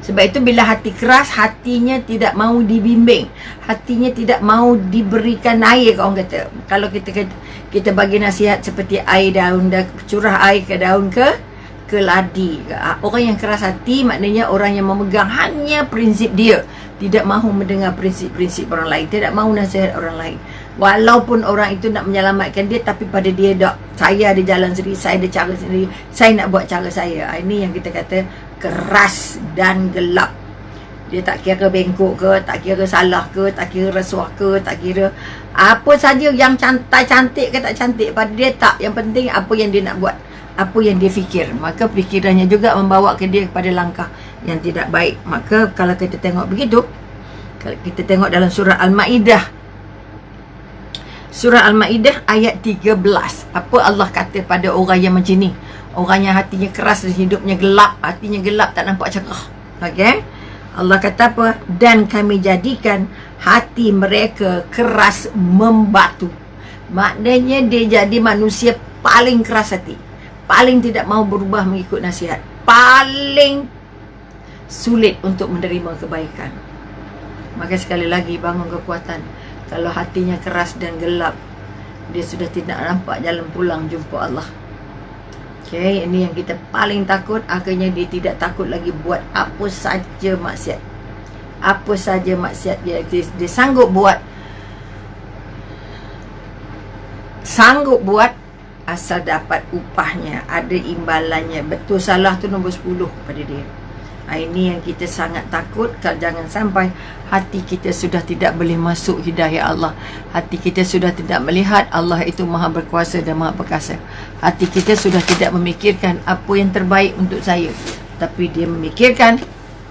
Sebab itu bila hati keras, hatinya tidak mahu dibimbing, hatinya tidak mahu diberikan air. Orang kata, kalau kita bagi nasihat seperti air daun, curah air ke daun ke ladi. Orang yang keras hati maknanya orang yang memegang hanya prinsip dia, tidak mahu mendengar prinsip-prinsip orang lain, tidak mahu nasihat orang lain. Walaupun orang itu nak menyelamatkan dia, tapi pada dia dak, saya ada jalan sendiri, saya ada cara sendiri, saya nak buat cara saya. Ini yang kita kata keras dan gelap. Dia tak kira bengkok ke, tak kira salah ke, tak kira rasuah ke, tak kira apa saja yang cantik ke tak cantik, pada dia tak. Yang penting apa yang dia nak buat, apa yang dia fikir. Maka fikirannya juga membawa ke dia kepada langkah yang tidak baik. Maka kalau kita tengok begitu, kalau kita tengok dalam surah Al-Ma'idah, surah Al-Ma'idah ayat 13, apa Allah kata pada orang yang macam ni? Orang yang hatinya keras dan hidupnya gelap. Hatinya gelap, tak nampak cerah. Okey, Allah kata apa? Dan kami jadikan hati mereka keras membatu. Maknanya dia jadi manusia paling keras hati, paling tidak mau berubah mengikut nasihat, paling sulit untuk menerima kebaikan. Maka sekali lagi, bangun kekuatan. Kalau hatinya keras dan gelap, dia sudah tidak nampak jalan pulang jumpa Allah. Okey, ini yang kita paling takut. Akhirnya dia tidak takut lagi buat apa saja maksiat. Apa saja maksiat dia sanggup buat. Sanggup buat asal dapat upahnya, ada imbalannya. Betul salah tu nombor 10 pada dia. Ini yang kita sangat takut. Kalau jangan sampai hati kita sudah tidak boleh masuk hidayah Allah. Hati kita sudah tidak melihat Allah itu maha berkuasa dan maha perkasa. Hati kita sudah tidak memikirkan apa yang terbaik untuk saya, tapi dia memikirkan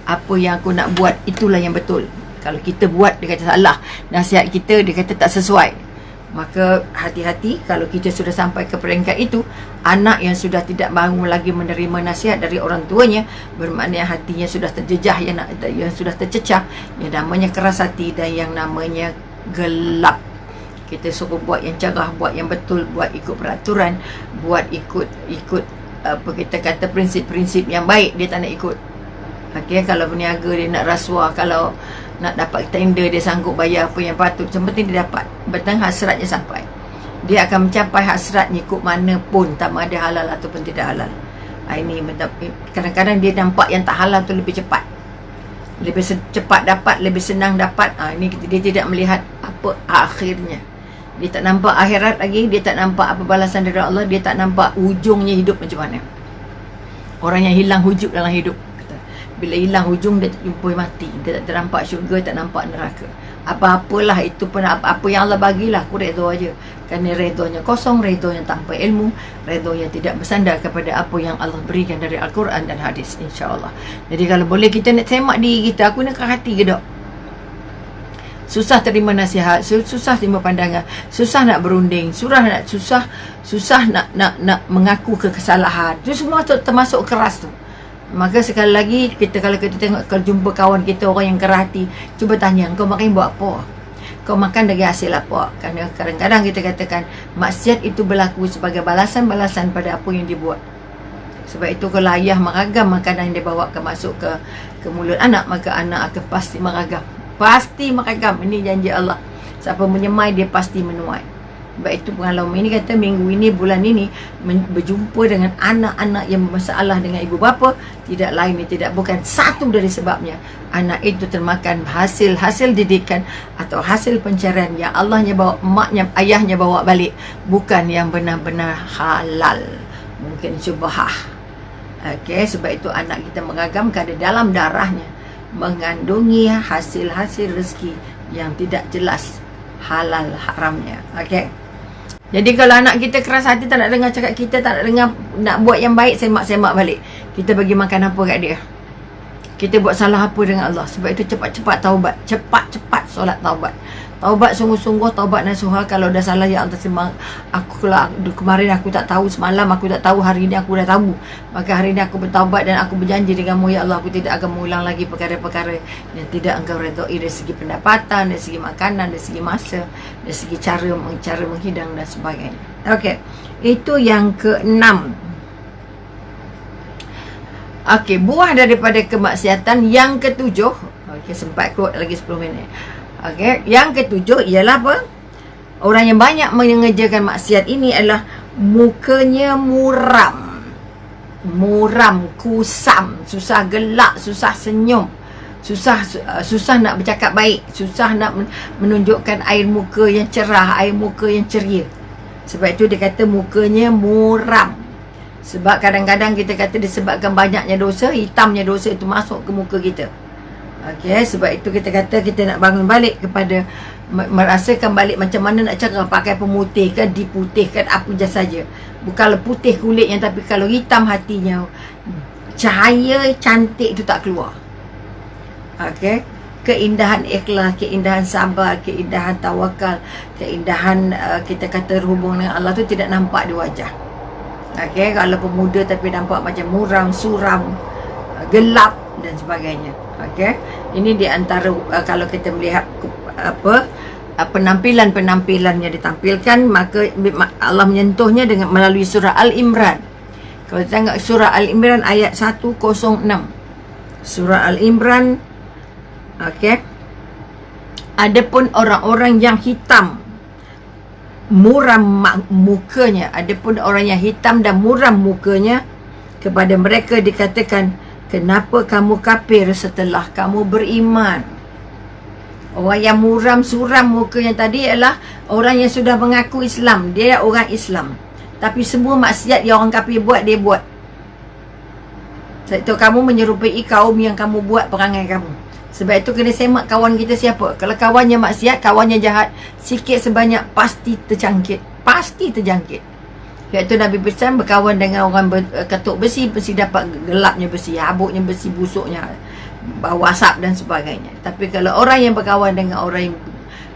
apa yang aku nak buat, itulah yang betul. Kalau kita buat, dia kata salah. Nasihat kita, dia kata tak sesuai. Maka hati-hati kalau kita sudah sampai ke peringkat itu. Anak yang sudah tidak mahu lagi menerima nasihat dari orang tuanya, bermakna hatinya sudah terjejah, yang sudah tercecah, yang namanya keras hati dan yang namanya gelap. Kita suruh buat yang cerah, buat yang betul, buat ikut peraturan, buat ikut apa kita kata prinsip-prinsip yang baik, dia tak nak ikut. Okey, kalau berniaga dia nak rasuah, kalau nak dapat tender dia sanggup bayar apa yang patut, yang penting dia dapat. Betul, hasratnya sampai. Dia akan mencapai hasratnya ikut mana pun, tak ada halal ataupun tidak halal. Ini kadang-kadang dia nampak yang tak halal tu lebih cepat, lebih cepat dapat, lebih senang dapat. Ini dia tidak melihat apa akhirnya. Dia tak nampak akhirat lagi, dia tak nampak apa balasan dari Allah, dia tak nampak ujungnya hidup macam mana. Orang yang hilang hujung dalam hidup, bila hilang hujung, dia jumpa mati. Dia tak nampak syurga, tak nampak neraka. Apa-apalah itu pun, apa yang Allah bagilah, aku redha aja. Kerana redhonya kosong, redhonya tanpa ilmu, redhonya tidak bersandar kepada apa yang Allah berikan dari Al-Quran dan hadis, insya-Allah. Jadi kalau boleh kita nak semak diri kita, aku nak hati ke tak? Susah terima nasihat, susah terima pandangan, susah nak berunding, susah nak mengaku kesalahan. Itu semua termasuk keras tu. Maka sekali lagi, kalau kita tengok, kalau jumpa kawan kita orang yang keras hati, cuba tanya, kau makan buat apa? Kau makan dari hasil apa? Kerana kadang-kadang kita katakan maksiat itu berlaku sebagai balasan-balasan pada apa yang dia buat. Sebab itu kalau ayah meragam makanan yang dia bawa masuk ke mulut anak, maka anak akan pasti meragam. Pasti meragam. Ini janji Allah. Siapa menyemai, dia pasti menuai. Sebab itu pengalaman ini kata, minggu ini, bulan ini berjumpa dengan anak-anak yang bermasalah dengan ibu bapa, tidak lain tidak bukan satu dari sebabnya anak itu termakan hasil didikan atau hasil pencarian yang Allahnya bawa, maknya ayahnya bawa balik, bukan yang benar-benar halal, mungkin syubhah. Okey, sebab itu anak kita mengagam kerana dalam darahnya mengandungi hasil-hasil rezeki yang tidak jelas halal haramnya. Okey, jadi kalau anak kita keras hati, tak nak dengar cakap kita, tak nak dengar, nak buat yang baik, semak-semak balik. Kita bagi makan apa kat dia? Kita buat salah apa dengan Allah? Sebab itu cepat-cepat taubat, cepat-cepat solat taubat. Taubat sungguh-sungguh, taubat nasuha. Kalau dah salah, ya Allah, aku kalau kemarin aku tak tahu, semalam aku tak tahu, hari ini aku dah tahu. Maka hari ini aku bertaubat dan aku berjanji denganmu, ya Allah, aku tidak akan mengulang lagi perkara-perkara yang tidak engkau redai, dari segi pendapatan, dari segi makanan, dari segi masa, dari segi cara menghidang dan sebagainya. Okey, itu yang ke-6. Okey, buah daripada kemaksiatan yang ketujuh. Okey, sempat kot lagi 10 minit. Okey, yang ketujuh ialah apa? Orang yang banyak mengerjakan maksiat ini adalah mukanya muram. Muram, kusam, susah gelak, susah senyum. Susah nak bercakap baik, susah nak menunjukkan air muka yang cerah, air muka yang ceria. Sebab itu dia kata mukanya muram. Sebab kadang-kadang kita kata disebabkan banyaknya dosa, hitamnya dosa itu masuk ke muka kita. Okey, sebab itu kita kata kita nak bangun balik kepada merasakan balik macam mana nak cerah, pakai pemutih ke, diputihkan apa saja. Bukanlah putih kulitnya, tapi kalau hitam hatinya, cahaya cantik itu tak keluar. Okey, keindahan ikhlas, keindahan sabar, keindahan tawakal, keindahan kita kata hubungan dengan Allah tu tidak nampak di wajah. Okey, kalau pemuda tapi nampak macam muram, suram, gelap dan sebagainya. Okey, ini di antara kalau kita melihat penampilan-penampilan yang ditampilkan, maka Allah menyentuhnya dengan melalui surah Al-Imran. Kalau kita tengok surah Al-Imran ayat 106. Surah Al-Imran, okey. Adapun orang-orang yang hitam muram mukanya, adapun orang yang hitam dan muram mukanya, kepada mereka dikatakan, kenapa kamu kafir setelah kamu beriman? Orang yang muram suram mukanya tadi adalah orang yang sudah mengaku Islam, dia orang Islam, tapi semua maksiat yang orang kafir buat, dia buat. Sebab itu kamu menyerupai kaum yang kamu buat perangai kamu. Sebab itu kena semak kawan kita siapa. Kalau kawannya maksiat, kawannya jahat, sikit sebanyak pasti terjangkit. Pasti terjangkit. Sebab itu Nabi pesan berkawan dengan orang ketuk besi, mesti dapat gelapnya besi, habuknya besi, busuknya, bau asap dan sebagainya. Tapi kalau orang yang berkawan dengan orang yang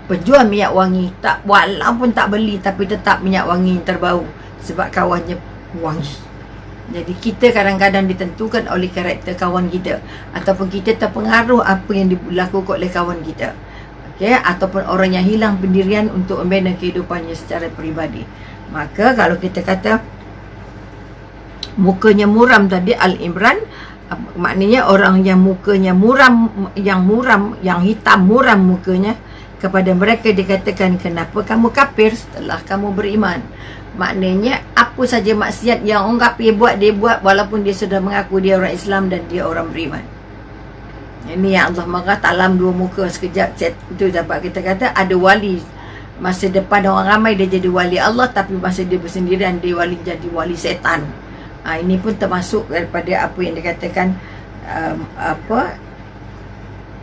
penjual minyak wangi, tak, walaupun tak beli, tapi tetap minyak wangi yang terbau, sebab kawannya wangi. Jadi kita kadang-kadang ditentukan oleh karakter kawan kita, ataupun kita terpengaruh apa yang dilakukan oleh kawan kita. Okey, ataupun orang yang hilang pendirian untuk membina kehidupannya secara peribadi. Maka kalau kita kata mukanya muram tadi, Al-Imran, maknanya orang yang mukanya muram, yang hitam muram mukanya, kepada mereka dikatakan, kenapa kamu kafir setelah kamu beriman? Maknanya apa saja maksiat yang orang kafir buat, dia buat walaupun dia sudah mengaku dia orang Islam dan dia orang beriman. Ini yang Allah marah, talam dua muka sekejap. Itu dapat kita kata ada wali masa depan orang ramai dia jadi wali Allah, tapi masa dia bersendirian dia jadi wali setan. Ini pun termasuk daripada apa yang dikatakan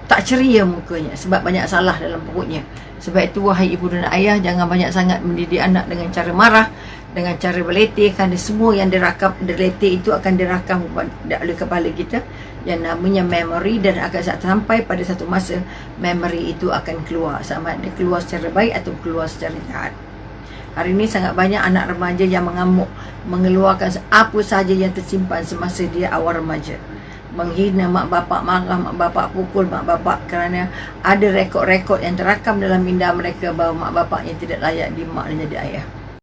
tak ceria mukanya sebab banyak salah dalam perutnya. Sebab itu wahai ibu dan ayah, jangan banyak sangat mendidik anak dengan cara marah, dengan cara berletih, kerana semua yang diletih itu akan dirakam oleh kepala kita yang namanya memory, dan akan sampai pada satu masa memory itu akan keluar, sama ada keluar secara baik atau keluar secara jahat. Hari ini sangat banyak anak remaja yang mengamuk, mengeluarkan apa sahaja yang tersimpan semasa dia awal remaja, menghina mak bapak, marah mak bapak, pukul mak bapak, kerana ada rekod-rekod yang terakam dalam minda mereka bahawa mak bapak yang tidak layak di mak dan jadi ayah.